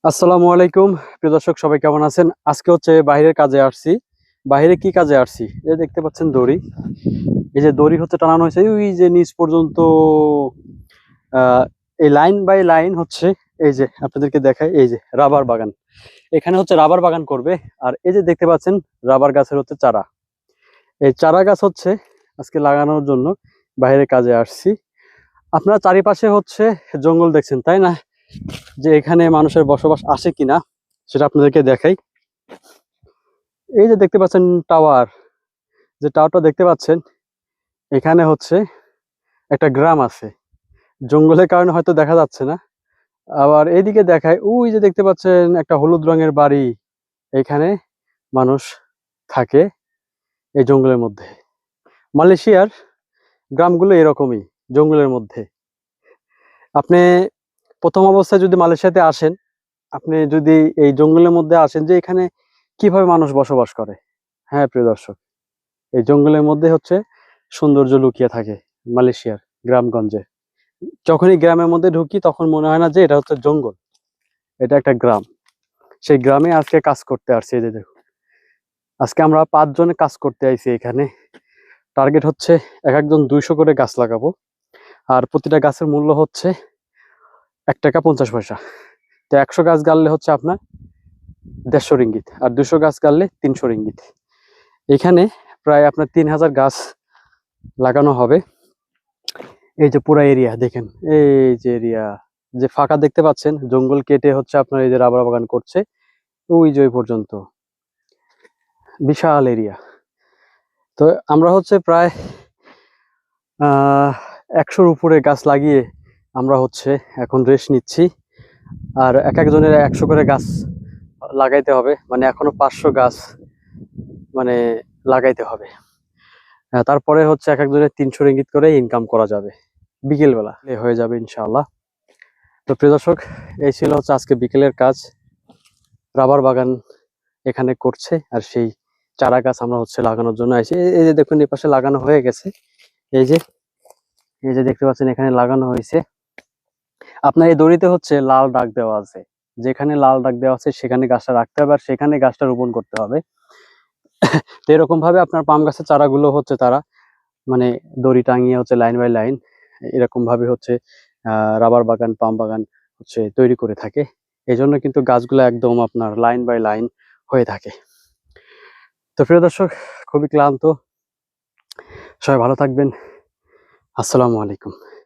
আসসালামু আলাইকুম। প্রিয় দর্শক, সবাই কেমন আছেন? আজকে হচ্ছে বাইরের কাজে আসছি। বাইরে কি কাজে আসছি? এই দেখতে পাচ্ছেন দড়ি। এই যে দড়ি হচ্ছে টানানো হয়েছে ওই যে নিচ পর্যন্ত। আহ এই লাইন বাই লাইন হচ্ছে, এই যে আপনাদেরকে দেখাই, এই যে রাবার বাগান। এখানে হচ্ছে রাবার বাগান করবে। আর এই যে দেখতে পাচ্ছেন রাবার গাছের হচ্ছে চারা। এই চারা গাছ হচ্ছে আজকে লাগানোর জন্য বাইরে কাজে আসছি। আপনারা চারিপাশে হচ্ছে জঙ্গল দেখছেন, তাই না? যে এখানে মানুষের বসবাস আছে কিনা সেটা আপনাদেরকে দেখাই। এই যে দেখতে পাচ্ছেন টাওয়ার, যে টাওয়ারটা দেখতে পাচ্ছেন, এখানে হচ্ছে একটা গ্রাম আছে। জঙ্গলের কারণে হয়তো দেখা যাচ্ছে না। আবার এইদিকে দেখায়, ওই যে দেখতে পাচ্ছেন একটা হলুদ রঙের বাড়ি। এখানে মানুষ থাকে এই জঙ্গলের মধ্যে। মালয়েশিয়ার গ্রামগুলো এরকমই, জঙ্গলের মধ্যে। আপনি প্রথম অবস্থায় যদি মালয়েশিয়াতে আসেন, আপনি যদি এই জঙ্গলের মধ্যে আসেন যে এখানে কিভাবে মানুষ বসবাস করে। হ্যাঁ প্রিয় দর্শক, এই জঙ্গলের মধ্যে হচ্ছে সৌন্দর্য লুকিয়ে থাকে মালয়েশিয়ার গ্রামগঞ্জে। যখনই গ্রামের মধ্যে ঢুকি তখন মনে হয় না যে এটা হচ্ছে জঙ্গল, এটা একটা গ্রাম। সেই গ্রামে আজকে কাজ করতে আসছি। এই যে দেখুন, আজকে আমরা 5 জনে কাজ করতে আইছি এখানে। টার্গেট হচ্ছে এক একজন 200 করে গাছ লাগাবো। আর প্রতিটা গাছের মূল্য হচ্ছে 1 টাকা 50 পয়সা। তো 100 গাছ গাড়লে হচ্ছে আপনার 150 রিঙ্গিত, আর 200 গাছ গাড়লে 300 রিঙ্গিত। এখানে প্রায় আপনার 3000 গাছ লাগানো হবে। এই যে পুরা এরিয়া দেখেন, এই যে এরিয়া যে ফাঁকা দেখতে পাচ্ছেন, জঙ্গল কেটে হচ্ছে আপনার এই যে রাবার বাগান করছে ওই যে ওই পর্যন্ত, বিশাল এরিয়া। তো আমরা হচ্ছে প্রায় 100-র উপরে গাছ লাগিয়ে আমরা হচ্ছে এখন রেস্ট নিচ্ছি। আর এক একজনের 100 করে গাছ লাগাইতে হবে, মানে এখনো 500 গাছ মানে লাগাইতে হবে। তারপরে হচ্ছে এক একজনের 300 রিঙ্গিত করে ইনকাম করা যাবে, বিকেল বেলা হয়ে যাবে ইনশাআল্লাহ। তো প্রিয় দর্শক, এই ছিল হচ্ছে আজকে বিকেলের কাজ। রাবার বাগান এখানে করছে, আর সেই চারা গাছ আমরা হচ্ছে লাগানোর জন্য আইছি। এই যে দেখুন, এই পাশে লাগানো হয়ে গেছে। এই যে এই যে দেখতে পাচ্ছেন এখানে লাগানো হয়েছে। আপনার এই দড়িতে হচ্ছে লাল দাগ দেওয়া আছে। যেখানে লাল দাগ দেওয়া আছে সেখানে গাছটা রাখতে হবে, আর সেখানে গাছটা রোপণ করতে হবে। তো এরকম ভাবে আপনার পাম গাছের চারাগুলো হচ্ছে তারা মানে দড়ি টাঙিয়ে হচ্ছে লাইন বাই লাইন এরকম ভাবে হচ্ছে রাবার বাগান, পাম বাগান হচ্ছে তৈরি করে থাকে। এই জন্য কিন্তু গাছগুলো একদম আপনার লাইন বাই লাইন হয়ে থাকে। তো প্রিয় দর্শক, খুবই ক্লান্ত, সবাই ভালো থাকবেন। আসসালামু আলাইকুম।